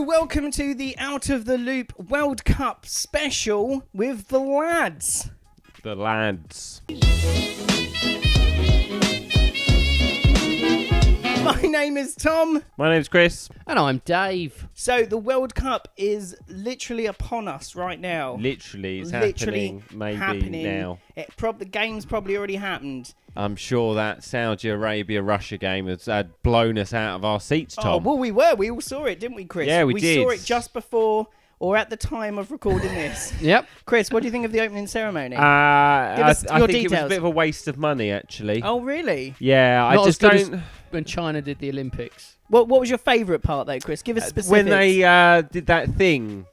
welcome to the Out of the Loop World Cup special with the lads. The lads. My name is Tom. My name's Chris. And I'm Dave. So the World Cup is literally upon us right now. Literally, it's Literally happening now. The game's probably already happened. I'm sure that Saudi Arabia-Russia game has blown us out of our seats, Tom. Oh, well, we were. We all saw it, didn't we, Chris? Yeah, we did. We saw it just before or at the time of recording this. Yep. Chris, what do you think of the opening ceremony? I us your think it was details. a bit of a waste of money, actually. Oh, really? Yeah, Not I just as good don't... as when China did the Olympics. What was your favourite part, though, Chris? Give us specifics. When they did that thing,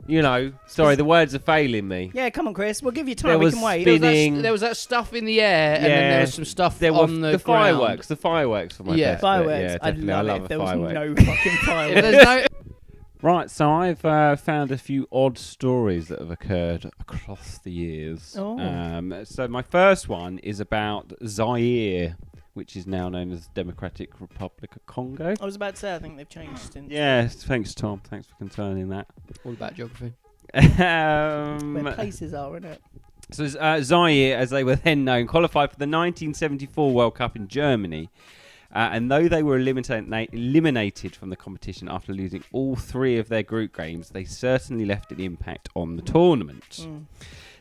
you know, sorry, the words are failing me. Yeah, come on, Chris. We'll give you time. There We was can wait. spinning. There was that stuff in the air, and then there was some stuff on the ground. fireworks. The fireworks for my best bit. Fireworks. Yeah, I definitely. love love it. a There was firework. no fucking fireworks. There's no... Right, so I've found a few odd stories that have occurred across the years. Oh. So my first one is about Zaire, which is now known as Democratic Republic of Congo. I was about to say, I think they've changed since. Yeah, thanks, Tom. Thanks for concerning that. All about geography. Where places are, isn't it? So Zaire, as they were then known, qualified for the 1974 World Cup in Germany. And though they were eliminated from the competition after losing all three of their group games, they certainly left an impact on the tournament.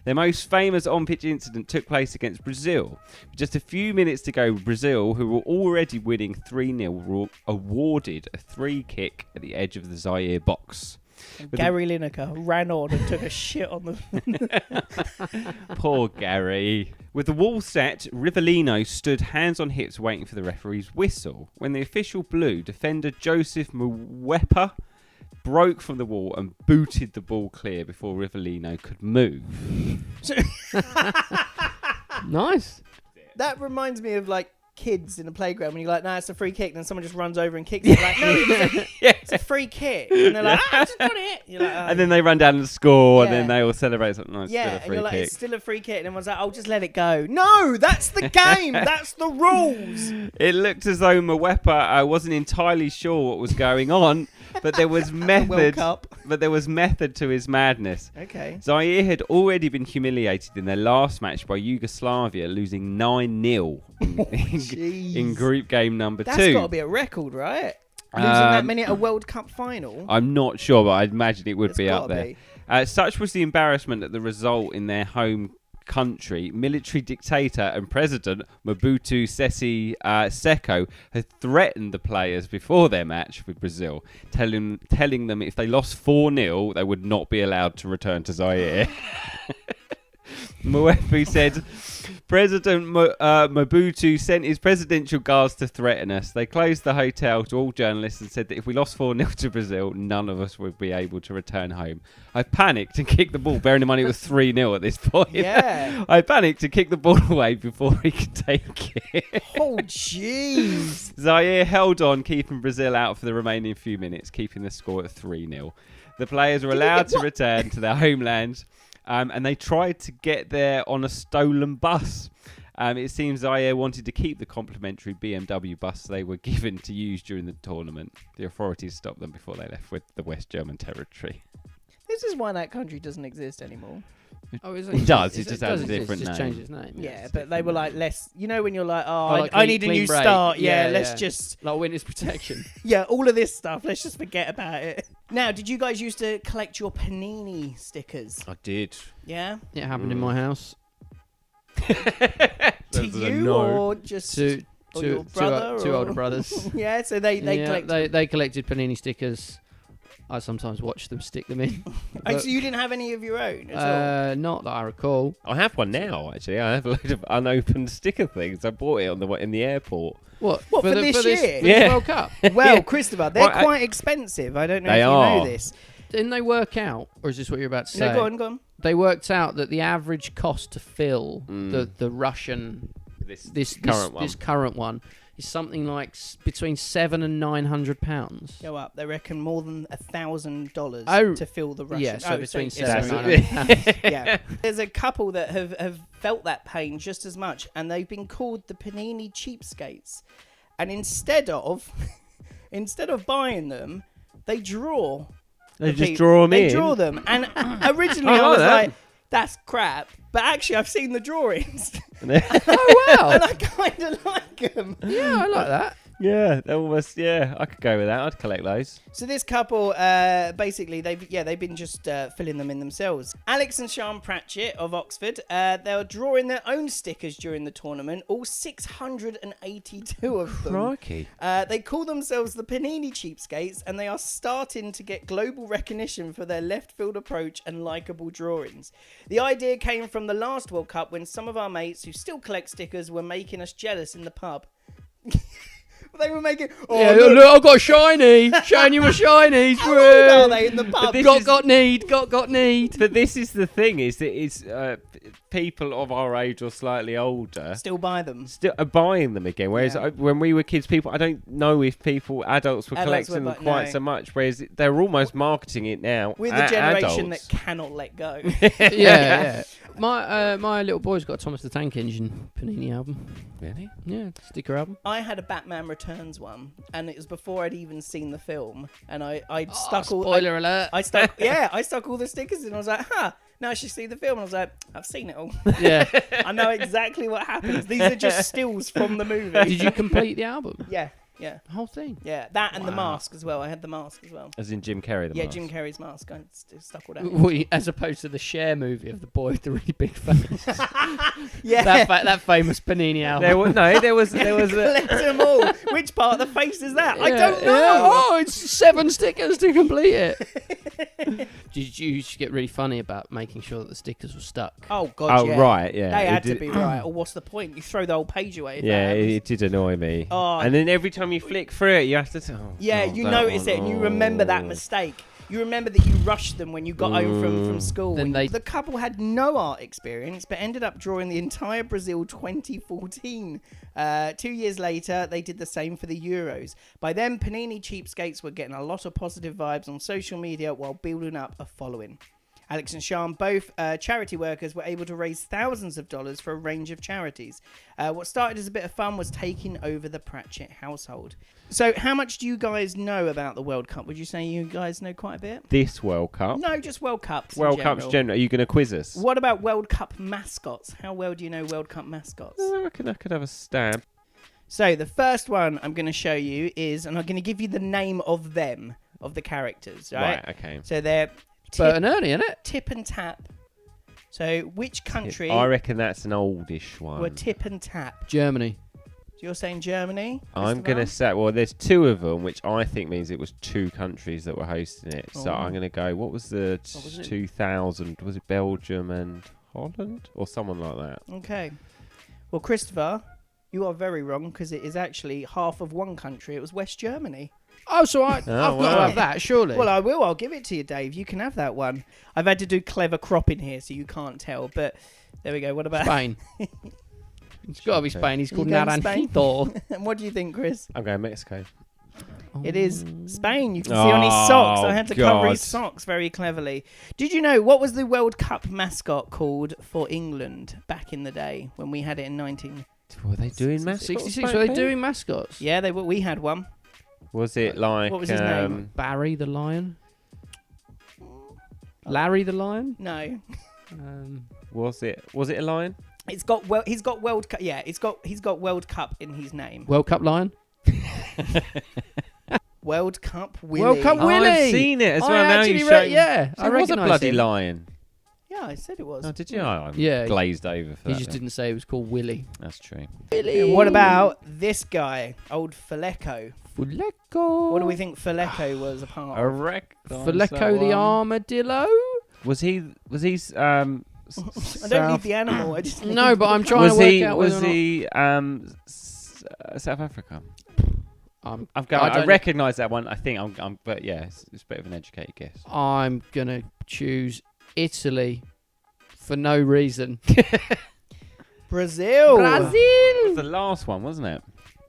Their most famous on-pitch incident took place against Brazil. With just a few minutes to go, Brazil, who were already winning 3-0, were awarded a free kick at the edge of the Zaire box. Gary Lineker ran on and took a shit on the... Poor Gary. With the wall set, Rivellino stood hands on hips waiting for the referee's whistle. When the official blew, defender Joseph Mwepa broke from the wall and booted the ball clear before Rivellino could move. Nice. That reminds me of, like, kids in the playground when you're like, nah, it's a free kick, then someone just runs over and kicks it. Like, no, it's a free kick. And they're like, I just got it. You're like, oh. And then they run down and score, and Yeah. then they all celebrate something. No, it's still a And free you're like, kick. it's still a free kick. And everyone's like, oh, just let it go. No, that's the game. That's the rules. It looked as though Mwepa wasn't entirely sure what was going on, but there was World method. Cup. But there was method to his madness. Okay. Zaire had already been humiliated in their last match by Yugoslavia, losing 9-0 in group game number 2. That's got to be a record, right? Losing that many at a World Cup final. I'm not sure, but I'd imagine it would It's be up gotta there. be. Such was the embarrassment at the result in their home country. Military dictator and president Mobutu Sese Seko had threatened the players before their match with Brazil, telling them if they lost 4-0, they would not be allowed to return to Zaire. Mwepu said, President Mobutu sent his presidential guards to threaten us. They closed the hotel to all journalists and said that if we lost 4-0 to Brazil, none of us would be able to return home. I panicked and kicked the ball, bearing in mind it was 3-0 at this point. Yeah. I panicked and kicked the ball away before he could take it. Oh, jeez. Zaire held on, keeping Brazil out for the remaining few minutes, keeping the score at 3-0. The players were allowed to return to their homeland. And they tried to get there on a stolen bus. It seems Zaire wanted to keep the complimentary BMW bus they were given to use during the tournament. The authorities stopped them before they left with the West German territory. This is why that country doesn't exist anymore. Oh, is It does. It just has a different Just name. changed its name. Yeah, but they were like less... You know when you're like, like I need a clean new break. start. Yeah, Yeah, let's yeah. just... Like witness protection. Yeah, all of this stuff. Let's just forget about it. Now, did you guys used to collect your Panini stickers? I did. Yeah? It happened in my house. To That's a you no. or just... Two or your brother? two or- older brothers. Yeah, so they collect... they collected Panini stickers. I sometimes watched them stick them in. Oh, so you didn't have any of your own at all? Not that I recall. I have one now, actually. I have a load of unopened sticker things. I bought it in the airport. What for this year? for this Yeah. World Cup? Well, Yeah. Christopher, they're Well, quite expensive. I don't know They if you are. know this. Didn't they work out, or is this what you're about to say? No, go on. They worked out that the average cost to fill the Russian this current one is something like between £700 and £900. Go up. They reckon more than $1,000 to fill the Russian. Yeah, so between £700 £700 and £900. Yeah. There's a couple that have felt that pain just as much, and they've been called the Panini cheapskates. And instead of buying them, they draw They just draw them in. They draw them. And originally I was like, that's crap. But actually, I've seen the drawings. Oh, wow. And I kind of like them. Yeah, I like that. Yeah, almost. Yeah, I could go with that. I'd collect those. So this couple, basically, they've been just filling them in themselves. Alex and Sian Pratchett of Oxford, they were drawing their own stickers during the tournament, all 682 of them. Crikey. They call themselves the Panini Cheapskates, and they are starting to get global recognition for their left field approach and likeable drawings. The idea came from the last World Cup when some of our mates who still collect stickers were making us jealous in the pub. They were making. Oh, yeah, look, I've got a shiny. Showing you my shinies. How old are they in the pub? Got need. But this is the thing: is that it's people of our age or slightly older still buy them. Still are buying them again. Whereas when we were kids, I don't know if adults were collecting them quite so much. Whereas they're almost marketing it now. We're the generation that cannot let go. Yeah. My little boy's got a Thomas the Tank Engine Panini album. Really? Yeah, sticker album. I had a Batman Returns one, and it was before I'd even seen the film, and I stuck all. Spoiler alert! I stuck all the stickers in. I was like, now I should see the film. And I was like, I've seen it all. Yeah, I know exactly what happens. These are just stills from the movie. Did you complete the album? Yeah. The whole thing? Yeah, that and the mask as well. I had the mask as well. As in Jim Carrey, mask? Jim Carrey's mask. I stuck all that. As opposed to the Cher movie of the boy with the really big face. Yeah. That famous Panini album. There was Collect them all. Which part of the face is that? I don't know. Yeah. Oh, it's 7 stickers to complete it. Did you get really funny about making sure that the stickers were stuck? Oh, God, Oh, right, yeah. They had to be right. Or what's the point? You throw the whole page away. Yeah, it did annoy me. Oh. And then every time you flick through it, you have to... you notice it and you remember that mistake. You remember that you rushed them when you got home from school. The couple had no art experience, but ended up drawing the entire Brazil 2014. 2 years later, they did the same for the Euros. By then, Panini Cheapskates were getting a lot of positive vibes on social media while building up a following. Alex and Sian, both charity workers, were able to raise thousands of dollars for a range of charities. What started as a bit of fun was taking over the Pratchett household. So how much do you guys know about the World Cup? Would you say you guys know quite a bit? This World Cup? No, just World Cups World Cups general. Are you going to quiz us? What about World Cup mascots? How well do you know World Cup mascots? I reckon I could have a stab. So the first one I'm going to show you is, and I'm going to give you the name of them, of the characters, right? Right, okay. So they're... Bert and Ernie, isn't it? Tip and Tap. So which country... I reckon that's an oldish one. Were Tip and Tap? Germany. So you're saying Germany? I'm going to say... Well, there's 2 of them, which I think means it was 2 countries that were hosting it. So I'm going to go... What was the 2000? Was it Belgium and Holland? Or someone like that? Okay. Well, Christopher, you are very wrong because it is actually half of one country. It was West Germany. Oh, so I've got to have that, surely. Well, I will. I'll give it to you, Dave. You can have that one. I've had to do clever cropping here, so you can't tell. But there we go. What about Spain? It's got to be Spain. He's called Naranjito. And what do you think, Chris? I'm going Mexico. It is Spain. You can see on his socks. I had to cover his socks very cleverly. Did you know what was the World Cup mascot called for England back in the day when we had it in 1966? Were they doing mascots? 66. Were they doing mascots? Yeah, they were. We had one. Was it like... What was his name? Barry the Lion? Larry the Lion? No. Was it a lion? He's got World Cup. Yeah, he's got World Cup in his name. World Cup Lion? World Cup Willie. World Cup Willie. I've seen it as well. Now you showed. Yeah, I was a bloody lion. Yeah, I said it was. Oh, did you? I'm yeah, glazed over for that. He just didn't say it was called Willie. That's true. Willie. What about this guy, old Fleco? Fleco. What do we think Fleco was a part of? Fleco the armadillo? Was he? I don't need the animal. I just no, but I'm trying to work out. Was he? South Africa. I recognise that one. I think I'm. But yeah, it's a bit of an educated guess. I'm gonna choose Italy for no reason. Brazil. It was the last one, wasn't it?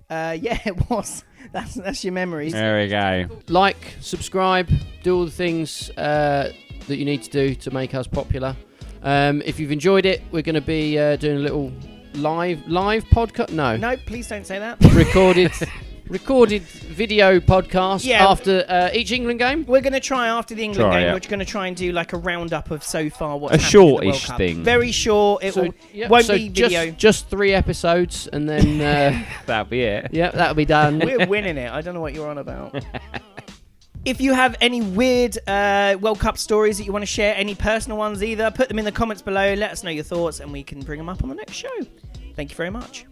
Yeah, it was. That's your memories. There we go. Like, subscribe, do all the things that you need to do to make us popular. If you've enjoyed it, we're going to be doing a little live podcast. No, please don't say that. recorded video podcast after each England game. We're going to try after the England game. We're going to try and do like a roundup of so far what's happened shortish in the World Cup. thing. Very short. It won't be video. Just 3 episodes, and then that'll be it. Yeah, that'll be done. We're winning it. I don't know what you're on about. If you have any weird World Cup stories that you want to share, any personal ones either, put them in the comments below. Let us know your thoughts, and we can bring them up on the next show. Thank you very much.